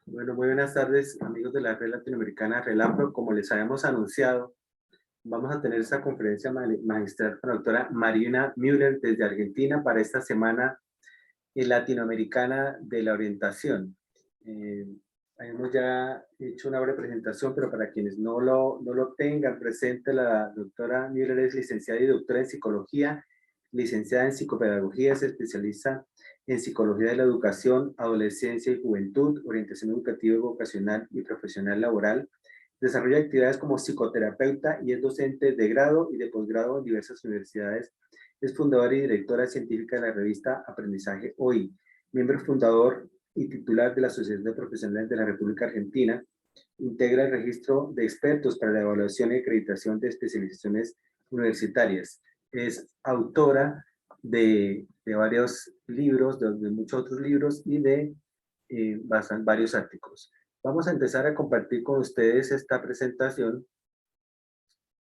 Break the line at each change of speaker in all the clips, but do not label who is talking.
Bueno, muy buenas tardes, amigos de la Red Latinoamericana RELAPRO. Como les habíamos anunciado, vamos a tener esta conferencia magistral con la doctora Marina Müller desde Argentina para esta semana latinoamericana de la orientación. Hemos ya hecho una breve presentación, pero para quienes no lo tengan presente, la doctora Müller es licenciada y doctora en psicología, licenciada en psicopedagogía, se especializa en psicología de la educación, adolescencia y juventud, orientación educativa y vocacional y profesional laboral. Desarrolla actividades como psicoterapeuta y es docente de grado y de posgrado en diversas universidades. Es fundadora y directora científica de la revista Aprendizaje Hoy, miembro fundador y titular de la Asociación de Profesionales de la República Argentina. Integra el registro de expertos para la evaluación y acreditación de especializaciones universitarias. Es autora de varios libros, de muchos otros libros y de varios artículos. Vamos a empezar a compartir con ustedes esta presentación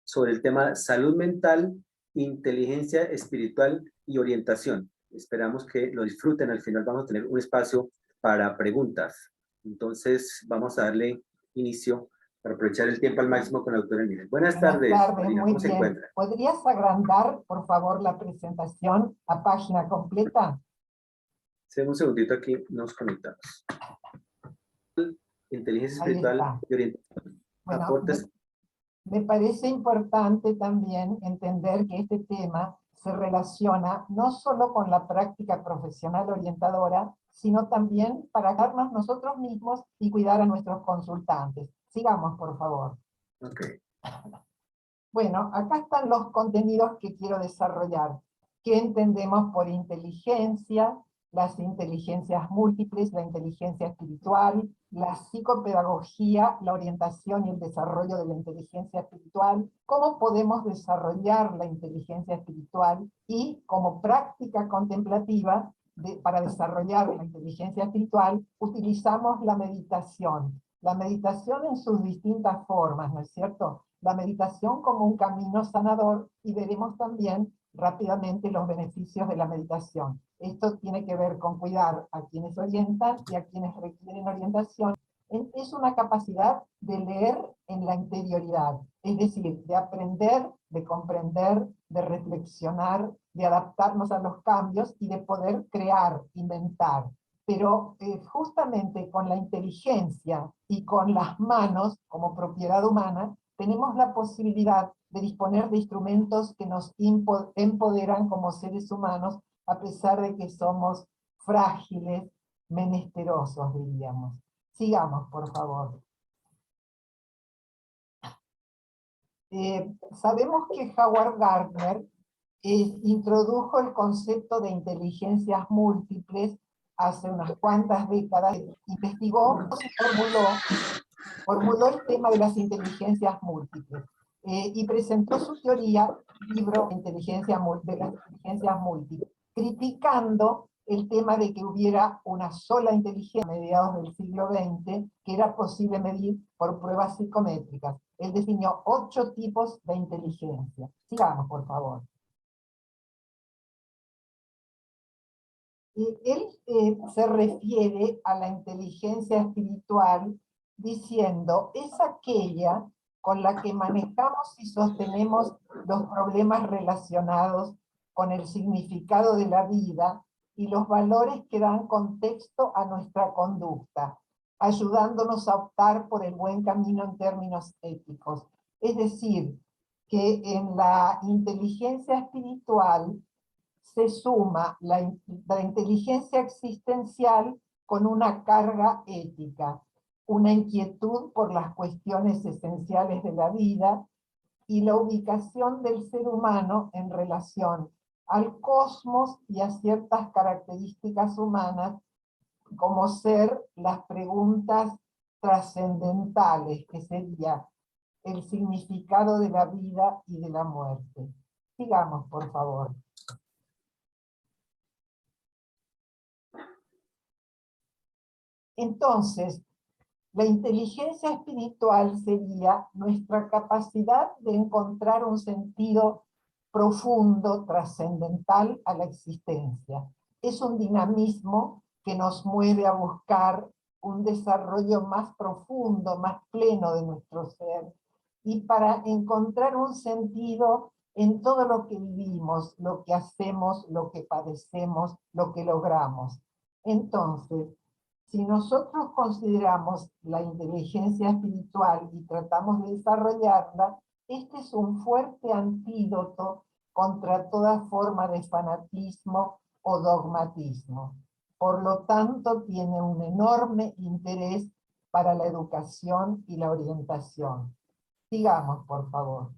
sobre el tema salud mental, inteligencia espiritual y orientación. Esperamos que lo disfruten. Al final vamos a tener un espacio para preguntas. Entonces vamos a darle inicio para aprovechar el tiempo al máximo con la doctora Miguel. Buenas tardes, Marina,
muy
¿cómo se
bien.
encuentra?
¿Podrías agrandar, por favor, la presentación a página completa?
Sí, un segundito aquí, nos conectamos. Inteligencia
Ahí
espiritual
está.
y orientación.
Bueno,
Aportes.
me parece importante también entender que este tema se relaciona no solo con la práctica profesional orientadora, sino también para darnos nosotros mismos y cuidar a nuestros consultantes. Sigamos, por favor.
Okay.
Bueno, acá están los contenidos que quiero desarrollar. ¿Qué entendemos por inteligencia? Las inteligencias múltiples, la inteligencia espiritual, la psicopedagogía, la orientación y el desarrollo de la inteligencia espiritual, cómo podemos desarrollar la inteligencia espiritual y como práctica contemplativa para desarrollar la inteligencia espiritual utilizamos la meditación. La meditación en sus distintas formas, ¿no es cierto? La meditación como un camino sanador y veremos también rápidamente los beneficios de la meditación. Esto tiene que ver con cuidar a quienes orientan y a quienes requieren orientación. Es una capacidad de leer en la interioridad, es decir, de aprender, de comprender, de reflexionar, de adaptarnos a los cambios y de poder crear, inventar. Pero justamente con la inteligencia y con las manos como propiedad humana, tenemos la posibilidad de disponer de instrumentos que nos empoderan como seres humanos, a pesar de que somos frágiles, menesterosos, diríamos. Sigamos, por favor. Sabemos que Howard Gardner introdujo el concepto de inteligencias múltiples hace unas cuantas décadas, investigó y formuló el tema de las inteligencias múltiples y presentó su teoría, libro de las inteligencias múltiples, criticando el tema de que hubiera una sola inteligencia a mediados del siglo XX que era posible medir por pruebas psicométricas. Él definió 8 tipos de inteligencia. Sigamos, por favor. Él se refiere a la inteligencia espiritual diciendo, es aquella con la que manejamos y sostenemos los problemas relacionados con el significado de la vida y los valores que dan contexto a nuestra conducta, ayudándonos a optar por el buen camino en términos éticos. Es decir, que en la inteligencia espiritual se suma la inteligencia existencial con una carga ética, una inquietud por las cuestiones esenciales de la vida y la ubicación del ser humano en relación al cosmos y a ciertas características humanas, como ser las preguntas trascendentales, que sería el significado de la vida y de la muerte. Sigamos, por favor. Entonces, la inteligencia espiritual sería nuestra capacidad de encontrar un sentido profundo, trascendental a la existencia. Es un dinamismo que nos mueve a buscar un desarrollo más profundo, más pleno de nuestro ser, y para encontrar un sentido en todo lo que vivimos, lo que hacemos, lo que padecemos, lo que logramos. Entonces, si nosotros consideramos la inteligencia espiritual y tratamos de desarrollarla, este es un fuerte antídoto contra toda forma de fanatismo o dogmatismo. Por lo tanto, tiene un enorme interés para la educación y la orientación. Sigamos, por favor.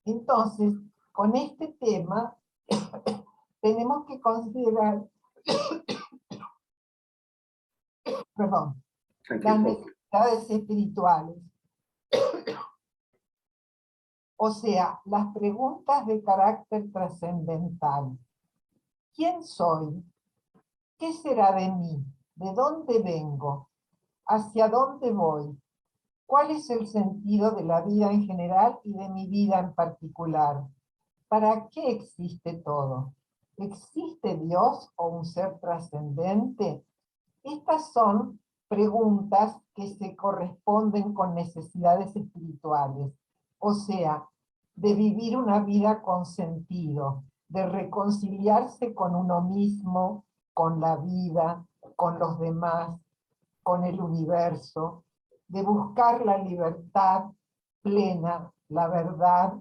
Entonces, con este tema, tenemos que considerar, perdón, las necesidades espirituales. O sea, las preguntas de carácter trascendental. ¿Quién soy? ¿Qué será de mí? ¿De dónde vengo? ¿Hacia dónde voy? ¿Cuál es el sentido de la vida en general y de mi vida en particular? ¿Para qué existe todo? ¿Existe Dios o un ser trascendente? Estas son preguntas que se corresponden con necesidades espirituales, o sea, de vivir una vida con sentido, de reconciliarse con uno mismo, con la vida, con los demás, con el universo, de buscar la libertad plena, la verdad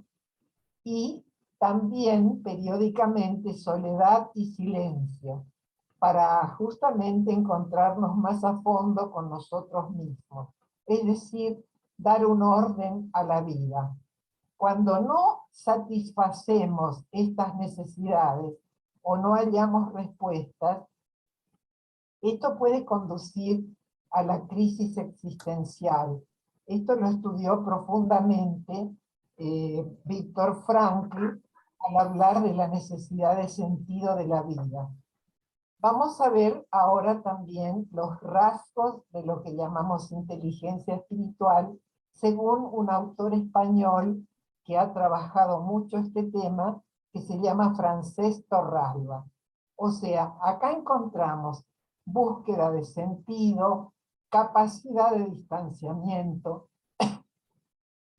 y también periódicamente soledad y silencio, para justamente encontrarnos más a fondo con nosotros mismos, es decir, dar un orden a la vida. Cuando no satisfacemos estas necesidades o no hallamos respuestas, esto puede conducir a la crisis existencial. Esto lo estudió profundamente Viktor Frankl al hablar de la necesidad de sentido de la vida. Vamos a ver ahora también los rasgos de lo que llamamos inteligencia espiritual, según un autor español que ha trabajado mucho este tema, que se llama Francés Torralba. O sea, acá encontramos búsqueda de sentido, capacidad de distanciamiento,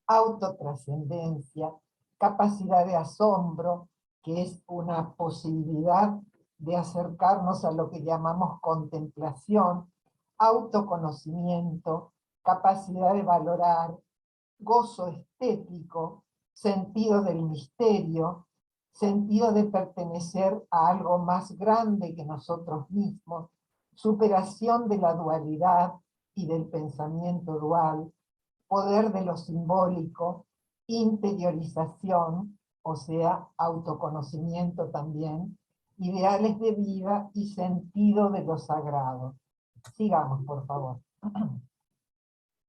autotrascendencia, capacidad de asombro, que es una posibilidad de acercarnos a lo que llamamos contemplación, autoconocimiento, capacidad de valorar, gozo estético, sentido del misterio, sentido de pertenecer a algo más grande que nosotros mismos, superación de la dualidad y del pensamiento dual, poder de lo simbólico, interiorización, o sea, autoconocimiento también, ideales de vida y sentido de lo sagrado. Sigamos, por favor.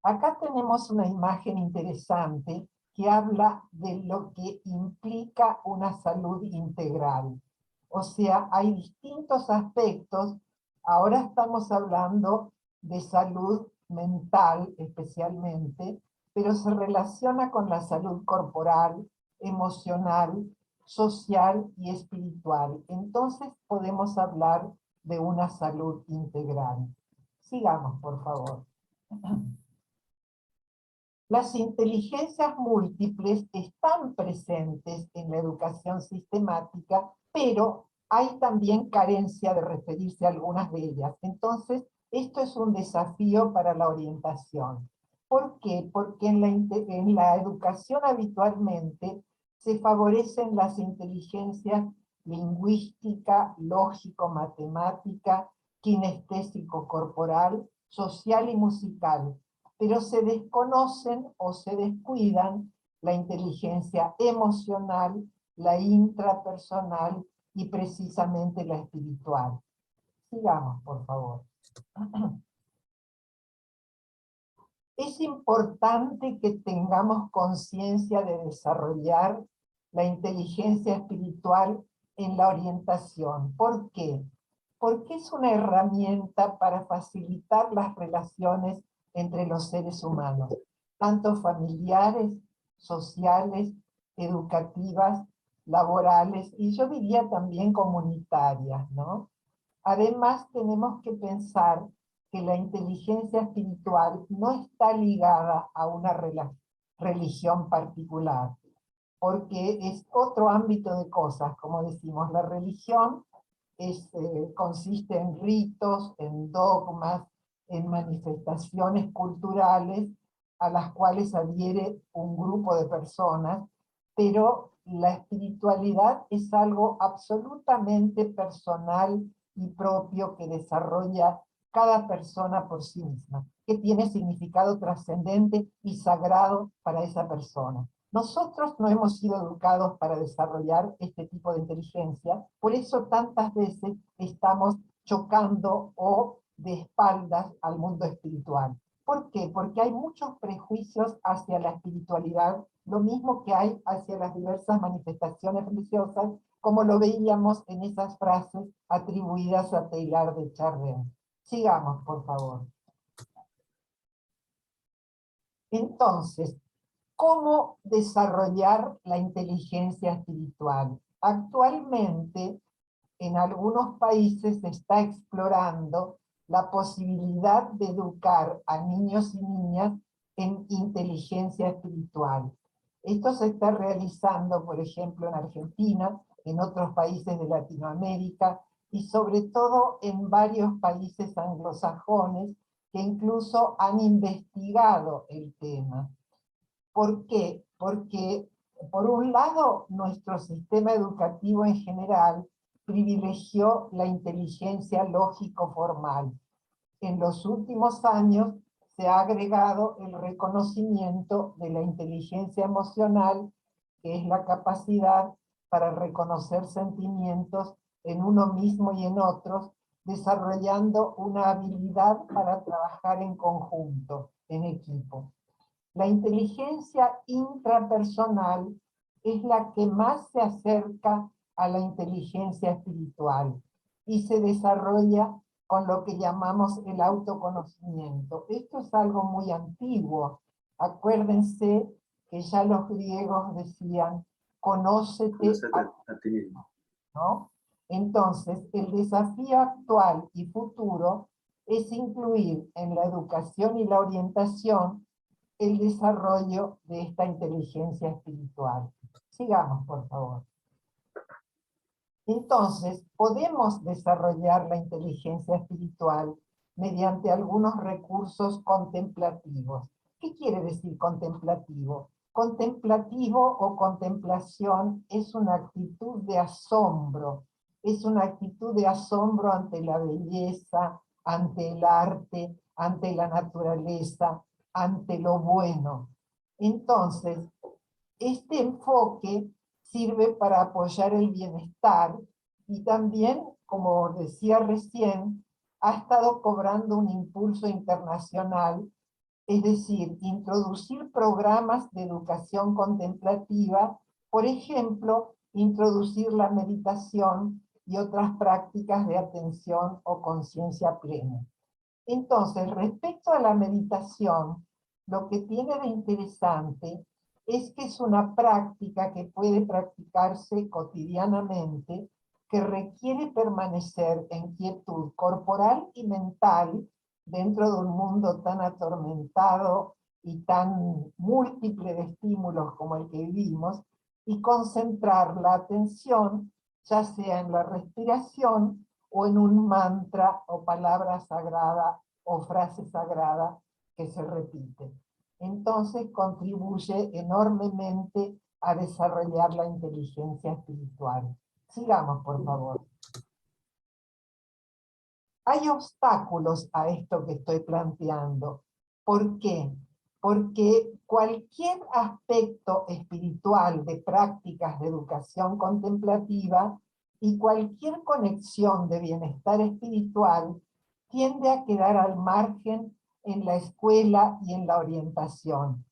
Acá tenemos una imagen interesante que habla de lo que implica una salud integral. O sea, hay distintos aspectos. Ahora estamos hablando de salud mental especialmente, pero se relaciona con la salud corporal, emocional, social y espiritual. Entonces podemos hablar de una salud integral. Sigamos, por favor. Las inteligencias múltiples están presentes en la educación sistemática, pero hay también carencia de referirse a algunas de ellas. Entonces, esto es un desafío para la orientación. ¿Por qué? Porque en la educación habitualmente se favorecen las inteligencias lingüística, lógico-matemática, kinestésico-corporal, social y musical, pero se desconocen o se descuidan la inteligencia emocional, la intrapersonal y precisamente la espiritual. Sigamos, por favor. Es importante que tengamos conciencia de desarrollar la inteligencia espiritual en la orientación. ¿Por qué? Porque es una herramienta para facilitar las relaciones entre los seres humanos, tanto familiares, sociales, educativas, laborales y yo diría también comunitarias, ¿no? Además, tenemos que pensar que la inteligencia espiritual no está ligada a una religión particular, porque es otro ámbito de cosas. Como decimos, la religión consiste en ritos, en dogmas, en manifestaciones culturales a las cuales adhiere un grupo de personas, pero la espiritualidad es algo absolutamente personal y propio que desarrolla cada persona por sí misma, que tiene significado trascendente y sagrado para esa persona. Nosotros no hemos sido educados para desarrollar este tipo de inteligencia, por eso tantas veces estamos chocando o de espaldas al mundo espiritual. ¿Por qué? Porque hay muchos prejuicios hacia la espiritualidad, lo mismo que hay hacia las diversas manifestaciones religiosas, como lo veíamos en esas frases atribuidas a Teilhard de Chardin. Sigamos, por favor. Entonces, ¿cómo desarrollar la inteligencia espiritual? Actualmente, en algunos países se está explorando la posibilidad de educar a niños y niñas en inteligencia espiritual. Esto se está realizando, por ejemplo, en Argentina, en otros países de Latinoamérica y sobre todo en varios países anglosajones que incluso han investigado el tema. ¿Por qué? Porque, por un lado, nuestro sistema educativo en general privilegió la inteligencia lógico-formal. En los últimos años se ha agregado el reconocimiento de la inteligencia emocional, que es la capacidad para reconocer sentimientos en uno mismo y en otros, desarrollando una habilidad para trabajar en conjunto, en equipo. La inteligencia intrapersonal es la que más se acerca a la inteligencia espiritual y se desarrolla con lo que llamamos el autoconocimiento. Esto es algo muy antiguo. Acuérdense que ya los griegos decían, conócete
a ti mismo.
¿no? Entonces, el desafío actual y futuro es incluir en la educación y la orientación el desarrollo de esta inteligencia espiritual. Sigamos, por favor. Entonces, podemos desarrollar la inteligencia espiritual mediante algunos recursos contemplativos. ¿Qué quiere decir contemplativo? Contemplativo o contemplación es una actitud de asombro. Es una actitud de asombro ante la belleza, ante el arte, ante la naturaleza, ante lo bueno. Entonces, este enfoque sirve para apoyar el bienestar y también, como decía recién, ha estado cobrando un impulso internacional, es decir, introducir programas de educación contemplativa, por ejemplo, introducir la meditación y otras prácticas de atención o conciencia plena. Entonces, respecto a la meditación, lo que tiene de interesante es que es una práctica que puede practicarse cotidianamente, que requiere permanecer en quietud corporal y mental dentro de un mundo tan atormentado y tan múltiple de estímulos como el que vivimos, y concentrar la atención ya sea en la respiración o en un mantra o palabra sagrada o frase sagrada que se repite. Entonces contribuye enormemente a desarrollar la inteligencia espiritual. Sigamos, por favor. Hay obstáculos a esto que estoy planteando. ¿Por qué? Porque cualquier aspecto espiritual de prácticas de educación contemplativa y cualquier conexión de bienestar espiritual tiende a quedar al margen en la escuela y en la orientación.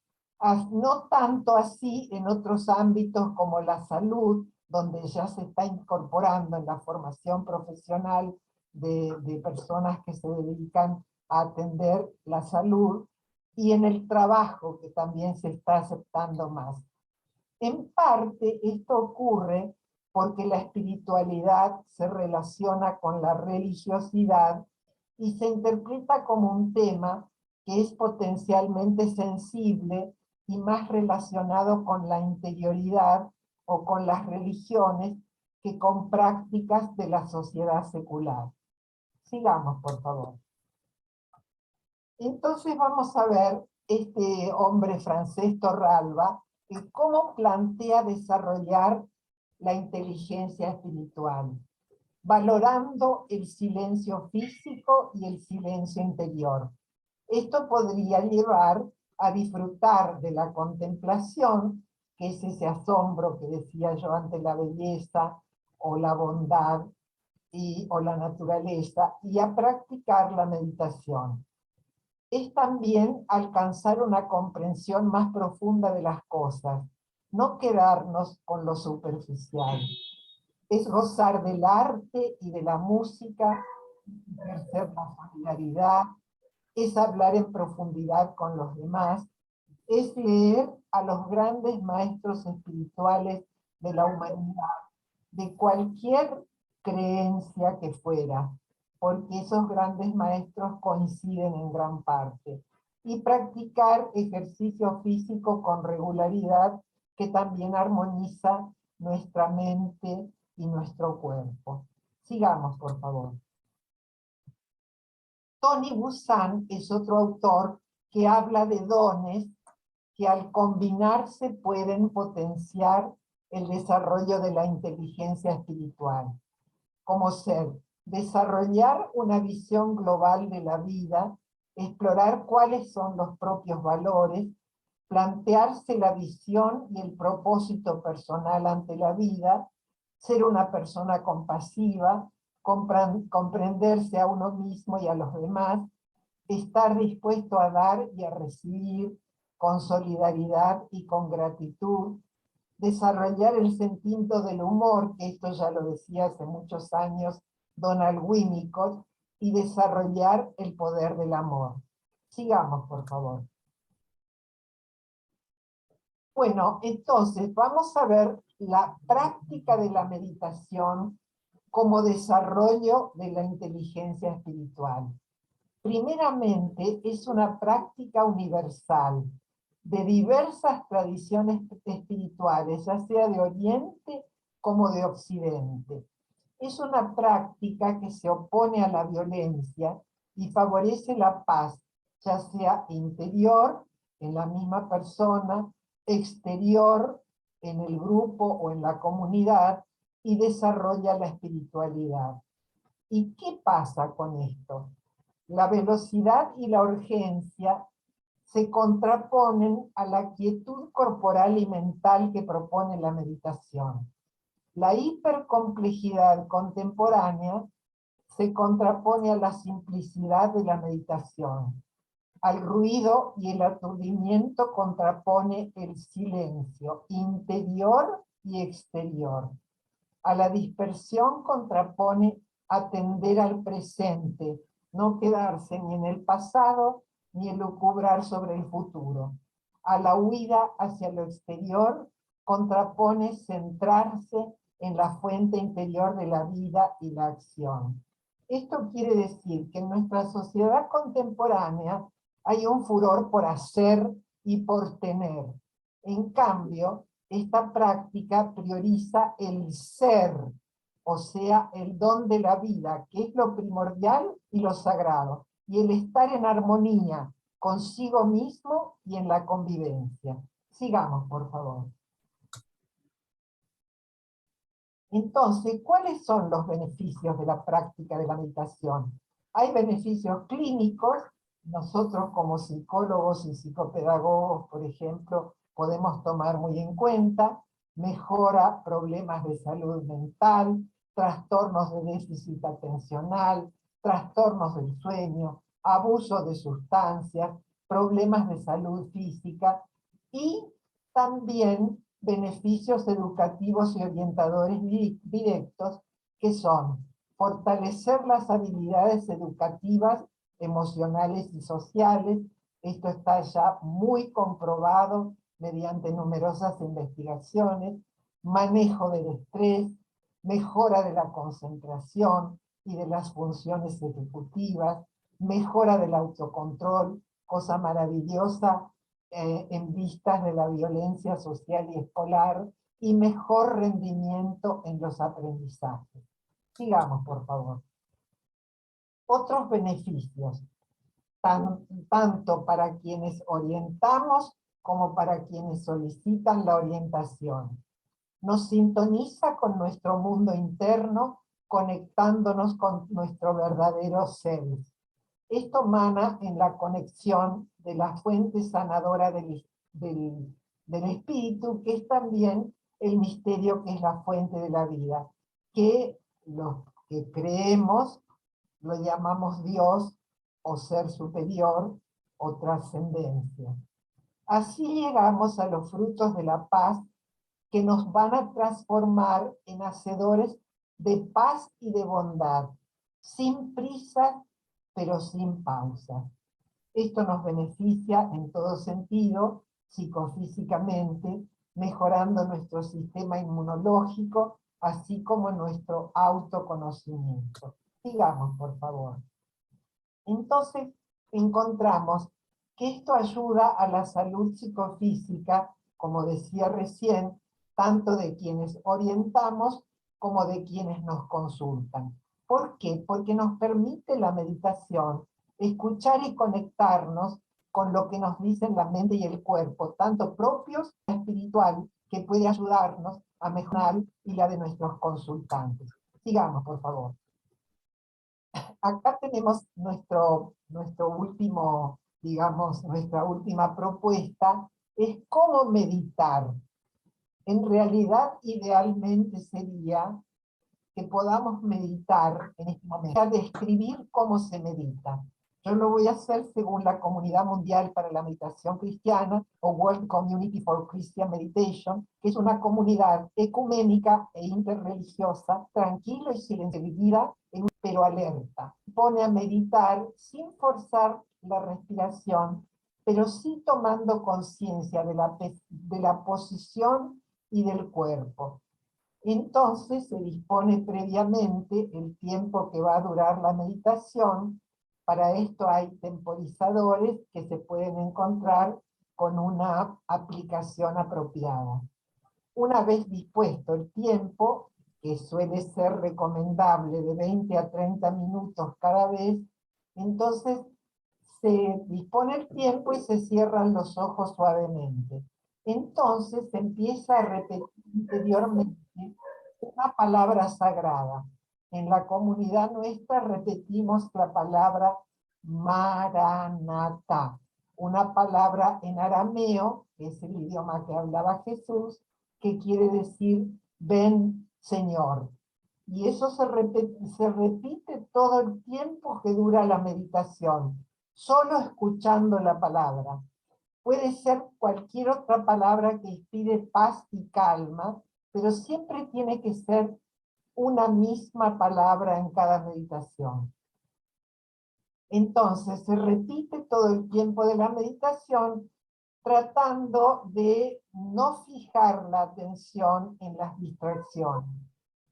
No tanto así en otros ámbitos como la salud, donde ya se está incorporando en la formación profesional de personas que se dedican a atender la salud, y en el trabajo, que también se está aceptando más. En parte, esto ocurre porque la espiritualidad se relaciona con la religiosidad y se interpreta como un tema que es potencialmente sensible y más relacionado con la interioridad o con las religiones que con prácticas de la sociedad secular. Sigamos, por favor. Entonces vamos a ver este hombre francés Torralba, cómo plantea desarrollar la inteligencia espiritual, valorando el silencio físico y el silencio interior. Esto podría llevar a disfrutar de la contemplación, que es ese asombro que decía yo ante la belleza o la bondad o la naturaleza, y a practicar la meditación. Es también alcanzar una comprensión más profunda de las cosas, no quedarnos con lo superficial. Es gozar del arte y de la música, ejercer la solidaridad, es hablar en profundidad con los demás, es leer a los grandes maestros espirituales de la humanidad, de cualquier creencia que fuera, porque esos grandes maestros coinciden en gran parte, y practicar ejercicio físico con regularidad que también armoniza nuestra mente y nuestro cuerpo. Sigamos, por favor. Tony Buzan es otro autor que habla de dones que al combinarse pueden potenciar el desarrollo de la inteligencia espiritual, como ser desarrollar una visión global de la vida, explorar cuáles son los propios valores, plantearse la visión y el propósito personal ante la vida, ser una persona compasiva, comprenderse a uno mismo y a los demás, estar dispuesto a dar y a recibir con solidaridad y con gratitud, desarrollar el sentido del humor, que esto ya lo decía hace muchos años Donald Winnicott, y desarrollar el poder del amor. Sigamos, por favor. Bueno, entonces vamos a ver la práctica de la meditación como desarrollo de la inteligencia espiritual. Primeramente, es una práctica universal de diversas tradiciones espirituales, ya sea de Oriente como de Occidente. Es una práctica que se opone a la violencia y favorece la paz, ya sea interior, en la misma persona, exterior, en el grupo o en la comunidad, y desarrolla la espiritualidad. ¿Y qué pasa con esto? La velocidad y la urgencia se contraponen a la quietud corporal y mental que propone la meditación. La hipercomplejidad contemporánea se contrapone a la simplicidad de la meditación. Al ruido y el aturdimiento contrapone el silencio interior y exterior. A la dispersión contrapone atender al presente, no quedarse ni en el pasado ni elucubrar sobre el futuro. A la huida hacia lo exterior contrapone centrarse en la fuente interior de la vida y la acción. Esto quiere decir que en nuestra sociedad contemporánea hay un furor por hacer y por tener. En cambio, esta práctica prioriza el ser, o sea, el don de la vida, que es lo primordial y lo sagrado, y el estar en armonía consigo mismo y en la convivencia. Sigamos, por favor. Entonces, ¿cuáles son los beneficios de la práctica de la meditación? Hay beneficios clínicos. Nosotros como psicólogos y psicopedagogos, por ejemplo, podemos tomar muy en cuenta: mejora problemas de salud mental, trastornos de déficit atencional, trastornos del sueño, abuso de sustancias, problemas de salud física, y también beneficios educativos y orientadores directos, que son fortalecer las habilidades educativas, emocionales y sociales. Esto está ya muy comprobado mediante numerosas investigaciones. Manejo del estrés, mejora de la concentración y de las funciones ejecutivas, mejora del autocontrol, cosa maravillosa en vistas de la violencia social y escolar, y mejor rendimiento en los aprendizajes. Sigamos, por favor. Otros beneficios, tanto para quienes orientamos como para quienes solicitan la orientación. Nos sintoniza con nuestro mundo interno, conectándonos con nuestro verdadero ser. Esto mana en la conexión de la fuente sanadora del espíritu, que es también el misterio que es la fuente de la vida, que los que creemos lo llamamos Dios, o ser superior, o trascendencia. Así llegamos a los frutos de la paz que nos van a transformar en hacedores de paz y de bondad, sin prisa, pero sin pausa. Esto nos beneficia en todo sentido, psicofísicamente, mejorando nuestro sistema inmunológico, así como nuestro autoconocimiento. Sigamos, por favor. Entonces, encontramos que esto ayuda a la salud psicofísica, como decía recién, tanto de quienes orientamos como de quienes nos consultan. ¿Por qué? Porque nos permite la meditación escuchar y conectarnos con lo que nos dicen la mente y el cuerpo, tanto propios como espiritual, que puede ayudarnos a mejorar y la de nuestros consultantes. Sigamos, por favor. Acá tenemos nuestro último, digamos, nuestra última propuesta, es cómo meditar. En realidad, idealmente sería que podamos meditar en este momento, describir cómo se medita. Yo lo voy a hacer según la Comunidad Mundial para la Meditación Cristiana, o World Community for Christian Meditation, que es una comunidad ecuménica e interreligiosa, tranquila y silenciosa, pero alerta. Pone a meditar sin forzar la respiración, pero sí tomando conciencia de la posición y del cuerpo. Entonces se dispone previamente el tiempo que va a durar la meditación. Para esto hay temporizadores que se pueden encontrar con una aplicación apropiada. Una vez dispuesto el tiempo, que suele ser recomendable de 20 a 30 minutos cada vez, entonces se dispone el tiempo y se cierran los ojos suavemente. Entonces se empieza a repetir interiormente una palabra sagrada. En la comunidad nuestra repetimos la palabra Maranatá, una palabra en arameo, que es el idioma que hablaba Jesús, que quiere decir ven Señor. Y eso se repite todo el tiempo que dura la meditación, solo escuchando la palabra. Puede ser cualquier otra palabra que inspire paz y calma, pero siempre tiene que ser una misma palabra en cada meditación. Entonces se repite todo el tiempo de la meditación, tratando de no fijar la atención en las distracciones,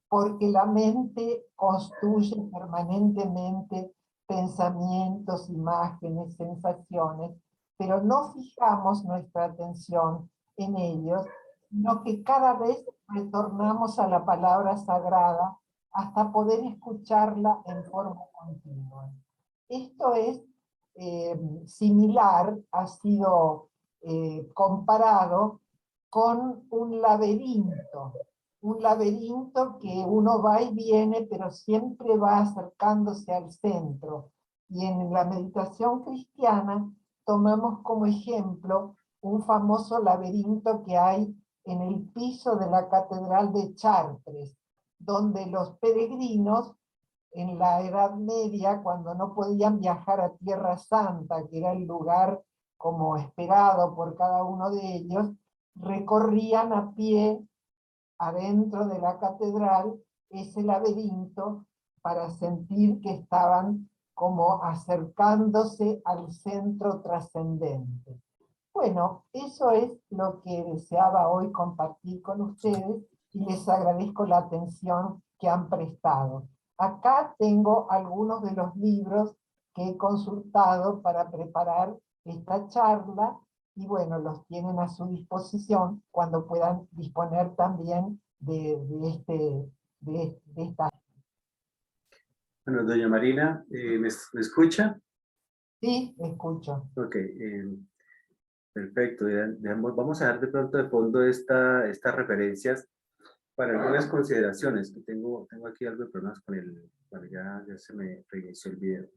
porque la mente construye permanentemente pensamientos, imágenes, sensaciones, pero no fijamos nuestra atención en ellos, sino que cada vez retornamos a la palabra sagrada hasta poder escucharla en forma continua. Esto es similar, ha sido comparado con un laberinto que uno va y viene, pero siempre va acercándose al centro. Y en la meditación cristiana tomamos como ejemplo un famoso laberinto que hay en el piso de la Catedral de Chartres, donde los peregrinos en la Edad Media, cuando no podían viajar a Tierra Santa, que era el lugar como esperado por cada uno de ellos, recorrían a pie adentro de la catedral ese laberinto para sentir que estaban como acercándose al centro trascendente. Bueno, eso es lo que deseaba hoy compartir con ustedes y les agradezco la atención que han prestado. Acá tengo algunos de los libros que he consultado para preparar esta charla, y bueno, los tienen a su disposición cuando puedan disponer también de esta.
Bueno, doña Marina, ¿me escucha?
Sí, escucho.
Ok, perfecto. Vamos a dar de pronto de fondo estas referencias para algunas consideraciones, que tengo aquí algo de problemas con el, bueno, ya se me reinició el video.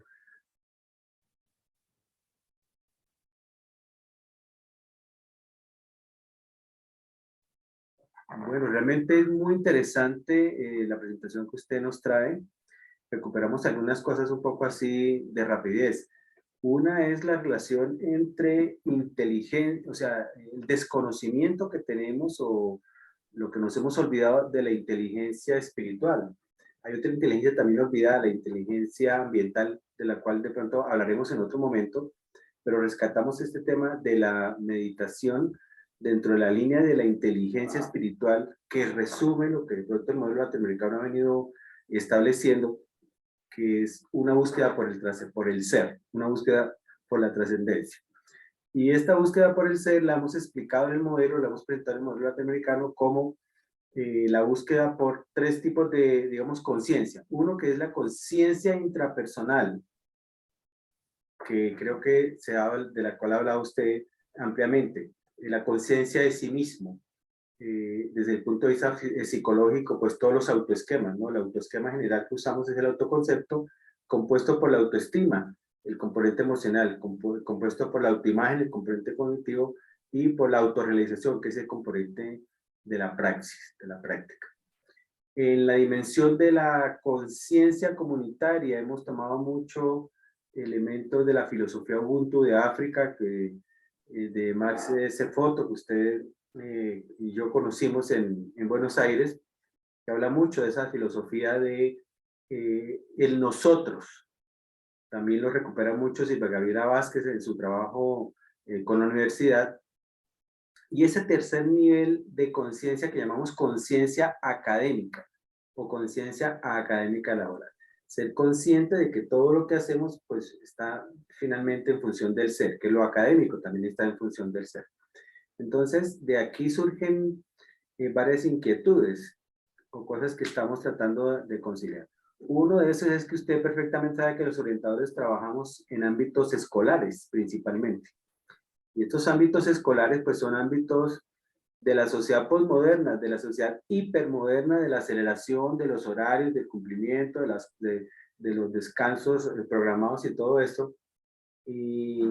Bueno, realmente es muy interesante la presentación que usted nos trae. Recuperamos algunas cosas un poco así de rapidez. Una es la relación entre inteligencia, o sea, el desconocimiento que tenemos o lo que nos hemos olvidado de la inteligencia espiritual. Hay otra inteligencia también olvidada, la inteligencia ambiental, de la cual de pronto hablaremos en otro momento, pero rescatamos este tema de la meditación dentro de la línea de la inteligencia espiritual, que resume lo que de pronto el modelo latinoamericano ha venido estableciendo, que es una búsqueda por el ser, una búsqueda por la trascendencia. Y esta búsqueda por el ser la hemos explicado en el modelo, la hemos presentado en el modelo latinoamericano como la búsqueda por tres tipos de, digamos, conciencia. Uno que es la conciencia intrapersonal, que creo que de la cual ha hablado usted ampliamente, la conciencia de sí mismo. Desde el punto de vista psicológico, pues todos los autoesquemas, ¿no? El autoesquema general que usamos es el autoconcepto, compuesto por la autoestima, el componente emocional, compuesto por la autoimagen, el componente cognitivo, y por la autorrealización, que es el componente de la praxis, de la práctica. En la dimensión de la conciencia comunitaria hemos tomado mucho elementos de la filosofía Ubuntu de África, de Max Sefoto, que usted y yo conocimos en Buenos Aires, que habla mucho de esa filosofía de el nosotros. También lo recupera mucho Silvia Gabriela Vázquez en su trabajo con la universidad. Y ese tercer nivel de conciencia que llamamos conciencia académica o conciencia académica laboral. Ser consciente de que todo lo que hacemos pues está finalmente en función del ser, que lo académico también está en función del ser. Entonces, de aquí surgen varias inquietudes o cosas que estamos tratando de conciliar. Uno de esos es que usted perfectamente sabe que los orientadores trabajamos en ámbitos escolares principalmente. Y estos ámbitos escolares pues son ámbitos de la sociedad posmoderna, de la sociedad hipermoderna, de la aceleración, de los horarios, del cumplimiento, de los descansos programados y todo esto. Y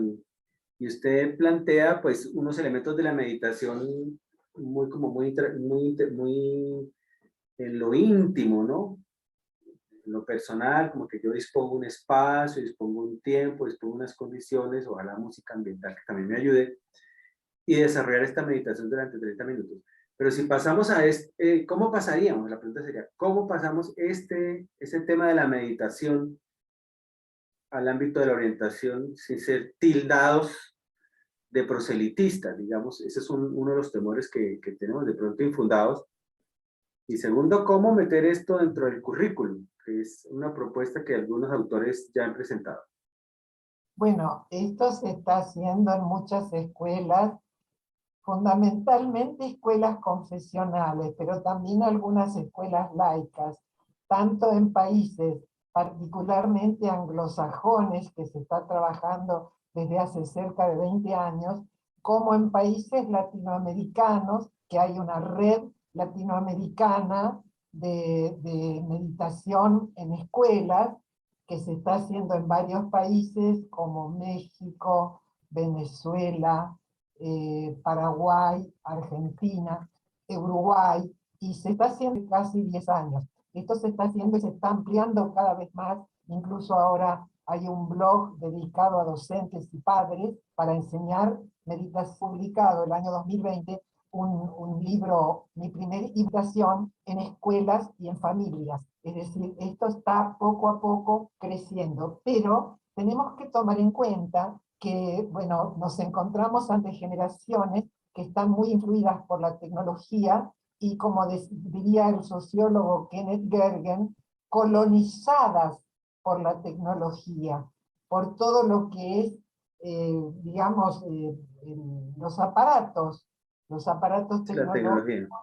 usted plantea pues unos elementos de la meditación muy en lo íntimo, ¿no? En lo personal, como que yo dispongo un espacio, dispongo un tiempo, dispongo unas condiciones, ojalá música ambiental que también me ayude, y desarrollar esta meditación durante 30 minutos. Pero si pasamos a ¿cómo pasaríamos? La pregunta sería, ¿cómo pasamos ese tema de la meditación al ámbito de la orientación sin ser tildados de proselitistas, digamos? Ese es uno de los temores que tenemos de pronto infundados. Y segundo, ¿cómo meter esto dentro del currículum? Que es una propuesta que algunos autores ya han presentado.
Bueno, esto se está haciendo en muchas escuelas, fundamentalmente escuelas confesionales, pero también algunas escuelas laicas, tanto en países particularmente anglosajones, que se está trabajando desde hace cerca de 20 años, como en países latinoamericanos, que hay una red latinoamericana de meditación en escuelas, que se está haciendo en varios países como México, Venezuela, Paraguay, Argentina, Uruguay, y se está haciendo casi 10 años. Esto se está haciendo y se está ampliando cada vez más, incluso ahora hay un blog dedicado a docentes y padres para enseñar meditación, publicado el año 2020, un libro, Mi primera invitación en escuelas y en familias. Es decir, esto está poco a poco creciendo, pero tenemos que tomar en cuenta que, bueno, nos encontramos ante generaciones que están muy influidas por la tecnología y como diría el sociólogo Kenneth Gergen, colonizadas por la tecnología, por todo lo que es, digamos, los aparatos
Sí, la
tecnológicos,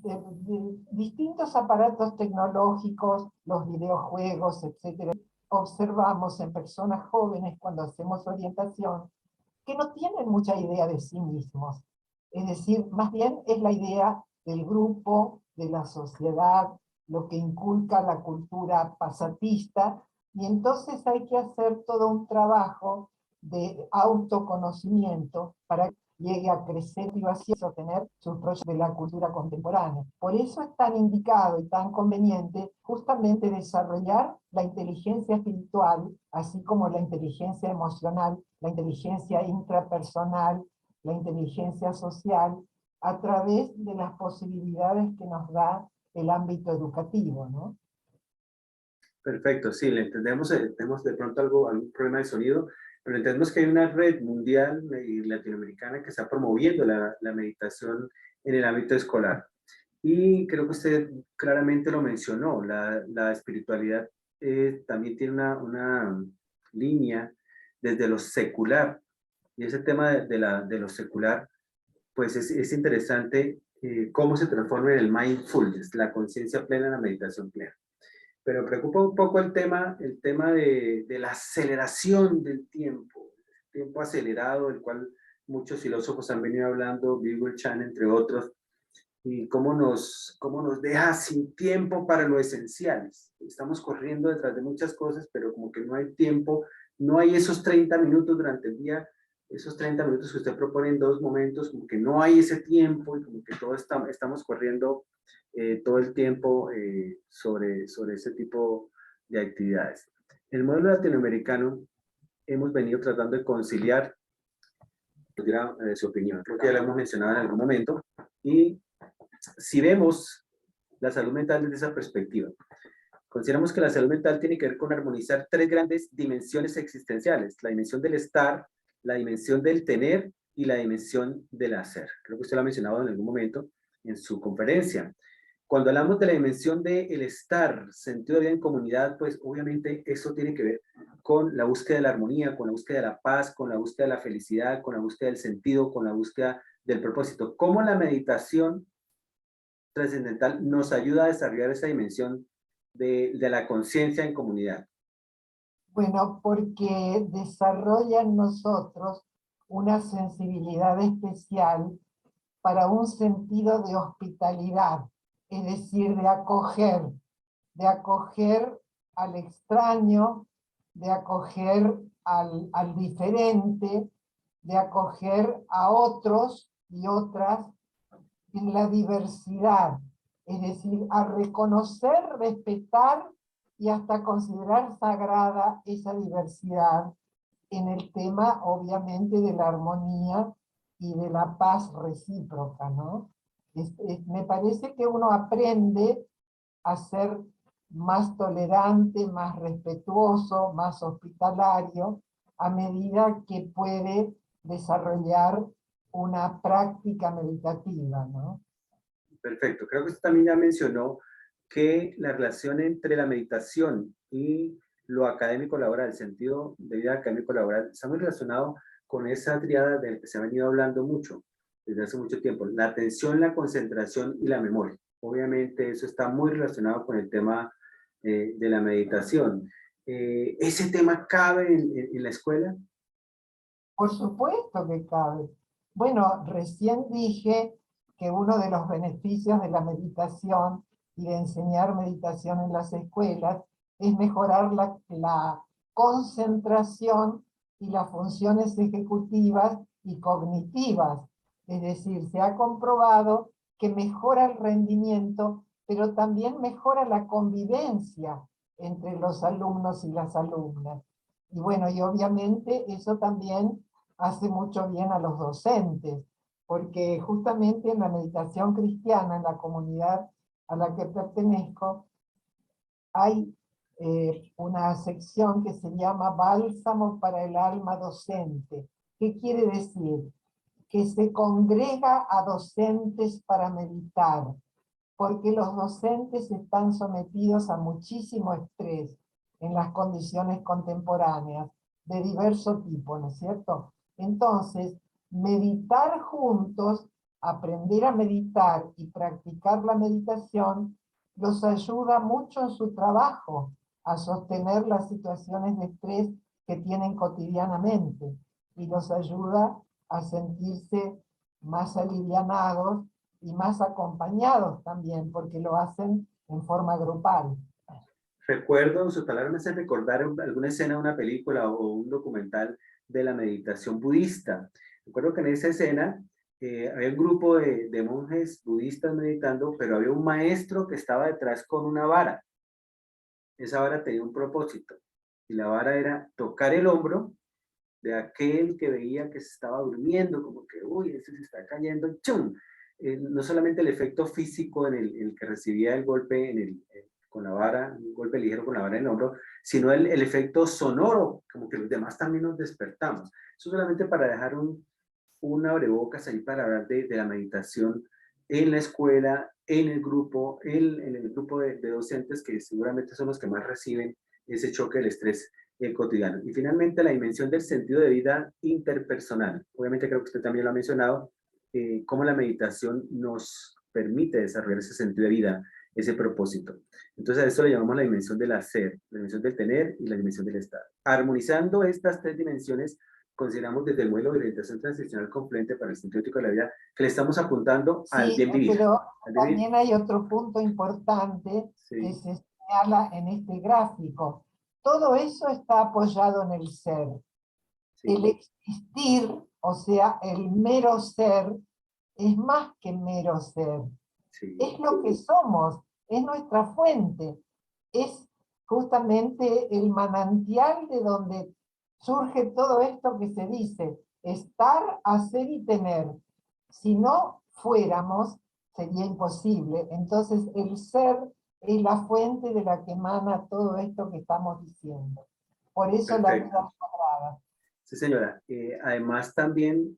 tecnología.
distintos aparatos tecnológicos, los videojuegos, etcétera. Observamos en personas jóvenes cuando hacemos orientación que no tienen mucha idea de sí mismos. Es decir, más bien es la idea del grupo, de la sociedad, lo que inculca la cultura pasatista, y entonces hay que hacer todo un trabajo de autoconocimiento para que llegue a crecer y así sostener sus proyectos de la cultura contemporánea. Por eso es tan indicado y tan conveniente justamente desarrollar la inteligencia espiritual, así como la inteligencia emocional, la inteligencia intrapersonal, la inteligencia social, a través de las posibilidades que nos da el ámbito educativo, ¿no?
Perfecto, sí, le entendemos, tenemos de pronto algún problema de sonido, pero entendemos que hay una red mundial y latinoamericana que está promoviendo la meditación en el ámbito escolar. Y creo que usted claramente lo mencionó, la espiritualidad también tiene una línea desde lo secular, y ese tema de lo secular, pues es interesante cómo se transforma en el mindfulness, la conciencia plena, la meditación plena. Pero me preocupa un poco el tema de la aceleración del tiempo acelerado, del cual muchos filósofos han venido hablando, Byung-Chul Han, entre otros, y cómo nos deja sin tiempo para lo esencial. Estamos corriendo detrás de muchas cosas, pero como que no hay tiempo, no hay esos 30 minutos durante el día, esos 30 minutos que usted propone en dos momentos, como que no hay ese tiempo y como que estamos corriendo todo el tiempo sobre ese tipo de actividades. En el modelo latinoamericano hemos venido tratando de conciliar, dirá su opinión, creo que ya lo hemos mencionado en algún momento, y si vemos la salud mental desde esa perspectiva, consideramos que la salud mental tiene que ver con armonizar tres grandes dimensiones existenciales: la dimensión del estar, la dimensión del tener y la dimensión del hacer. Creo que usted lo ha mencionado en algún momento en su conferencia. Cuando hablamos de la dimensión del estar, sentido de vida en comunidad, pues obviamente eso tiene que ver con la búsqueda de la armonía, con la búsqueda de la paz, con la búsqueda de la felicidad, con la búsqueda del sentido, con la búsqueda del propósito. ¿Cómo la meditación trascendental nos ayuda a desarrollar esa dimensión de la conciencia en comunidad?
Bueno, porque desarrolla en nosotros una sensibilidad especial para un sentido de hospitalidad, es decir, de acoger al extraño, de acoger al diferente, de acoger a otros y otras en la diversidad, es decir, a reconocer, respetar y hasta considerar sagrada esa diversidad en el tema, obviamente, de la armonía y de la paz recíproca, ¿no? Me parece que uno aprende a ser más tolerante, más respetuoso, más hospitalario, a medida que puede desarrollar una práctica meditativa, ¿no?
Perfecto. Creo que usted también ya mencionó que la relación entre la meditación y lo académico laboral, el sentido de vida académico laboral, está muy relacionado con esa triada de la que se ha venido hablando mucho desde hace mucho tiempo: la atención, la concentración y la memoria. Obviamente eso está muy relacionado con el tema de la meditación. ¿Ese tema cabe en la escuela?
Por supuesto que cabe. Bueno, recién dije que uno de los beneficios de la meditación y de enseñar meditación en las escuelas es mejorar la concentración y las funciones ejecutivas y cognitivas. Es decir, se ha comprobado que mejora el rendimiento, pero también mejora la convivencia entre los alumnos y las alumnas. Y bueno, y obviamente eso también hace mucho bien a los docentes, porque justamente en la meditación cristiana, en la comunidad a la que pertenezco, hay una sección que se llama Bálsamo para el alma docente. ¿Qué quiere decir? que se congrega a docentes para meditar, porque los docentes están sometidos a muchísimo estrés en las condiciones contemporáneas, de diverso tipo, ¿no es cierto? Entonces, meditar juntos, aprender a meditar y practicar la meditación, los ayuda mucho en su trabajo, a sostener las situaciones de estrés que tienen cotidianamente, y los ayuda a sentirse más alivianados y más acompañados también, porque lo hacen en forma grupal.
Recuerdo, sus palabras me hacen recordar alguna escena de una película o un documental de la meditación budista. Recuerdo que en esa escena había un grupo de monjes budistas meditando, pero había un maestro que estaba detrás con una vara. Esa vara tenía un propósito, y la vara era tocar el hombro de aquel que veía que se estaba durmiendo, como que, uy, ese se está cayendo, ¡chum! No solamente el efecto físico en el que recibía el golpe con la vara, un golpe ligero con la vara en el hombro, sino el efecto sonoro, como que los demás también nos despertamos. Eso solamente para dejar un abrebocas ahí para hablar de la meditación en la escuela, en el grupo de docentes que seguramente son los que más reciben ese choque del estrés cotidiano. Y finalmente la dimensión del sentido de vida interpersonal. Obviamente creo que usted también lo ha mencionado, cómo la meditación nos permite desarrollar ese sentido de vida, ese propósito. Entonces a esto le llamamos la dimensión del hacer, la dimensión del tener y la dimensión del estar. Armonizando estas tres dimensiones, consideramos desde el modelo de orientación transicional confluente para el sentido ético de la vida que le estamos apuntando al
Sí,
bien vivir.
pero
Al bien vivir.
también hay otro punto importante que
Sí,
se señala en este gráfico. Todo eso está apoyado en el ser. El
sí,
existir, o sea, el mero ser, es más que mero ser.
sí,
Es lo que somos, es nuestra fuente, es justamente el manantial de donde surge todo esto que se dice, estar, hacer y tener. Si no fuéramos, sería imposible. Entonces el ser es la fuente de la que emana todo esto que estamos diciendo. Por eso la vida
perfecto.
es sagrada.
Sí, señora. Además, también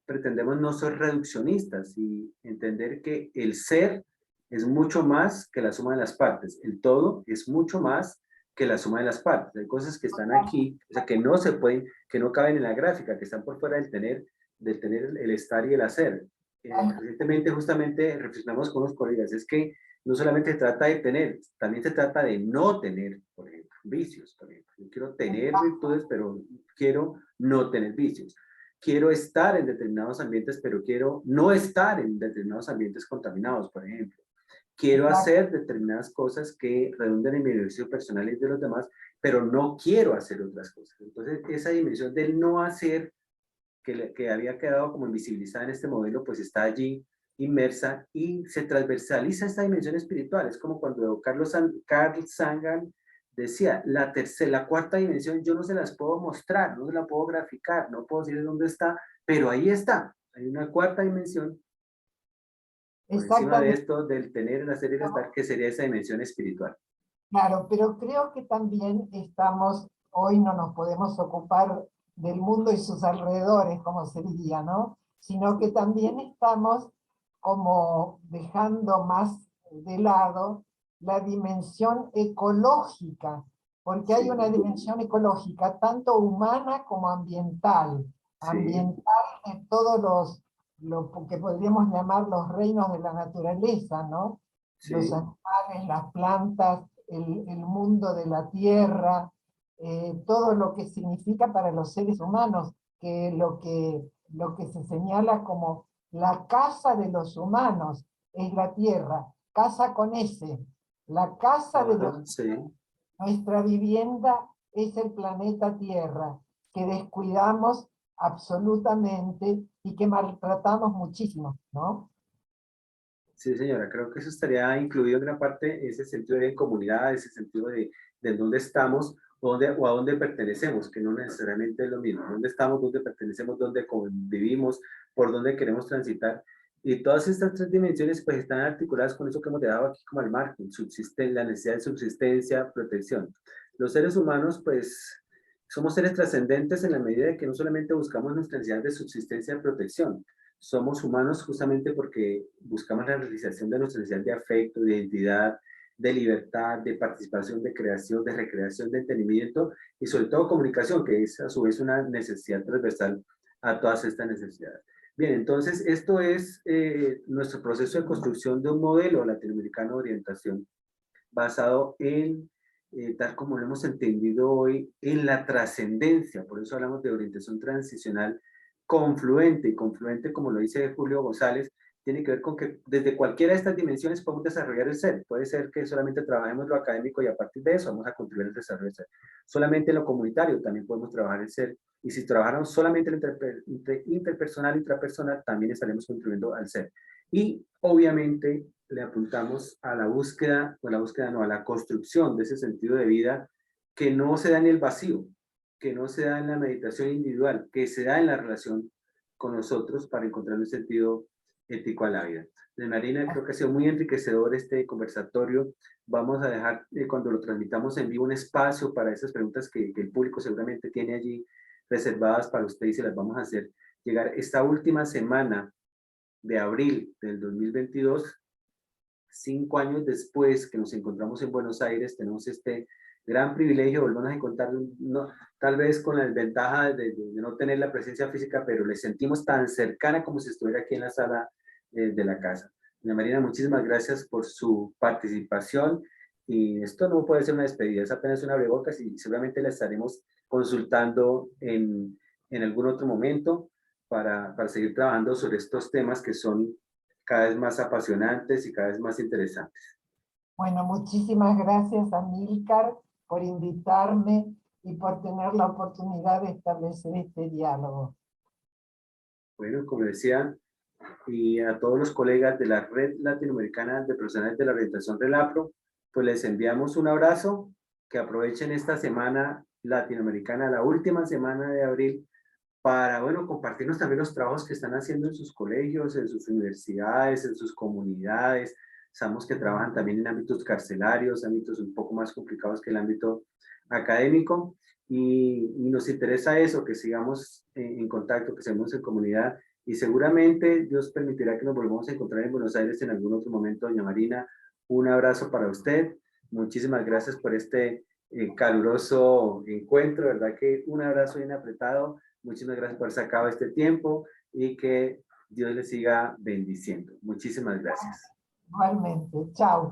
pretendemos no ser reduccionistas y entender que el ser es mucho más que la suma de las partes. El todo es mucho más que la suma de las partes. Hay cosas que están aquí, o sea, que no se pueden, que no caben en la gráfica, que están por fuera del tener el estar y el hacer. Recientemente, justamente, reflexionamos con los colegas, es que no solamente se trata de tener, también se trata de no tener, por ejemplo, vicios, por ejemplo. Yo quiero tener virtudes, pero quiero no tener vicios. Quiero estar en determinados ambientes, pero quiero no estar en determinados ambientes contaminados, por ejemplo. Quiero
Exacto.
hacer determinadas cosas que redunden en mi beneficio personal y de los demás, pero no quiero hacer otras cosas. Entonces, esa dimensión del no hacer que había quedado como invisibilizada en este modelo, pues está allí inmersa y se transversaliza esta dimensión espiritual. Es como cuando Carl Sagan decía, la cuarta dimensión yo no se las puedo mostrar, no se la puedo graficar, no puedo decir dónde está, pero ahí está. Hay una cuarta dimensión por encima de
Exactamente.
esto del tener, el hacer y el estar, que sería esa dimensión espiritual.
Claro, pero creo que también estamos, hoy no nos podemos ocupar del mundo y sus alrededores, como se diría, ¿no? Sino que también estamos como dejando más de lado la dimensión ecológica, porque hay una
Sí,
dimensión ecológica tanto humana como ambiental,
sí,
ambiental de todos lo que podríamos llamar los reinos de la naturaleza, ¿no? Los
sí,
animales, las plantas, el mundo de la tierra, todo lo que significa para los seres humanos, que lo que se señala como la casa de los humanos es la tierra, casa con S, la casa de
ajá,
los,
sí.
nuestra vivienda es el planeta Tierra, que descuidamos absolutamente y que maltratamos muchísimo, ¿no?
Sí, señora, creo que eso estaría incluido en una parte, ese sentido de comunidad, ese sentido de dónde estamos o a dónde pertenecemos, que no necesariamente es lo mismo. ¿Dónde estamos, dónde pertenecemos, dónde convivimos, por dónde queremos transitar? Y todas estas tres dimensiones pues están articuladas con eso que hemos dejado aquí como el margen, la necesidad de subsistencia, protección. Los seres humanos pues Somos seres trascendentes en la medida de que no solamente buscamos nuestra necesidad de subsistencia y protección, somos humanos justamente porque buscamos la realización de nuestra necesidad de afecto, de identidad, de libertad, de participación, de creación, de recreación, de entendimiento y sobre todo comunicación, que es a su vez una necesidad transversal a todas estas necesidades. Bien, entonces esto es nuestro proceso de construcción de un modelo latinoamericano de orientación basado en, tal como lo hemos entendido hoy, en la trascendencia. Por eso hablamos de orientación transicional confluente. Y confluente, como lo dice Julio González, tiene que ver con que desde cualquiera de estas dimensiones podemos desarrollar el ser. Puede ser que solamente trabajemos lo académico y a partir de eso vamos a contribuir al desarrollo del ser. Solamente en lo comunitario también podemos trabajar el ser. Y si trabajamos solamente en interpersonal, intrapersonal, también estaremos contribuyendo al ser. Y obviamente le apuntamos a la búsqueda, o la búsqueda no, a la construcción de ese sentido de vida que no se da en el vacío, que no se da en la meditación individual, que se da en la relación con nosotros para encontrar un sentido ético a la vida. De Marina, creo que ha sido muy enriquecedor este conversatorio. Vamos a dejar, cuando lo transmitamos en vivo, un espacio para esas preguntas que el público seguramente tiene allí reservadas para usted y se las vamos a hacer llegar esta última semana de abril del 2022, 5 años después que nos encontramos en Buenos Aires, tenemos este gran privilegio de volvernos a encontrar, no, tal vez con la desventaja de no tener la presencia física, pero le sentimos tan cercana como si estuviera aquí en la sala de la casa. Doña Marina, muchísimas gracias por su participación y esto no puede ser una despedida, es apenas una abrebocas y seguramente la estaremos consultando en algún otro momento para seguir trabajando sobre estos temas que son cada vez más apasionantes y cada vez más interesantes.
Bueno, muchísimas gracias a Amílcar por invitarme y por tener la oportunidad de establecer este diálogo.
Bueno, como decía, y a todos los colegas de la Red Latinoamericana de Profesionales de la Orientación RELAPRO, pues les enviamos un abrazo, que aprovechen esta semana latinoamericana, la última semana de abril, para, bueno, compartirnos también los trabajos que están haciendo en sus colegios, en sus universidades, en sus comunidades. Sabemos que trabajan también en ámbitos carcelarios, ámbitos un poco más complicados que el ámbito académico. Y nos interesa eso, que sigamos en contacto, que sigamos en comunidad. Y seguramente Dios permitirá que nos volvamos a encontrar en Buenos Aires en algún otro momento. Doña Marina, un abrazo para usted. Muchísimas gracias por este caluroso encuentro, ¿verdad? Que un abrazo bien apretado. Muchísimas gracias por sacar este tiempo y que Dios les siga bendiciendo. Muchísimas gracias.
Igualmente. Chao.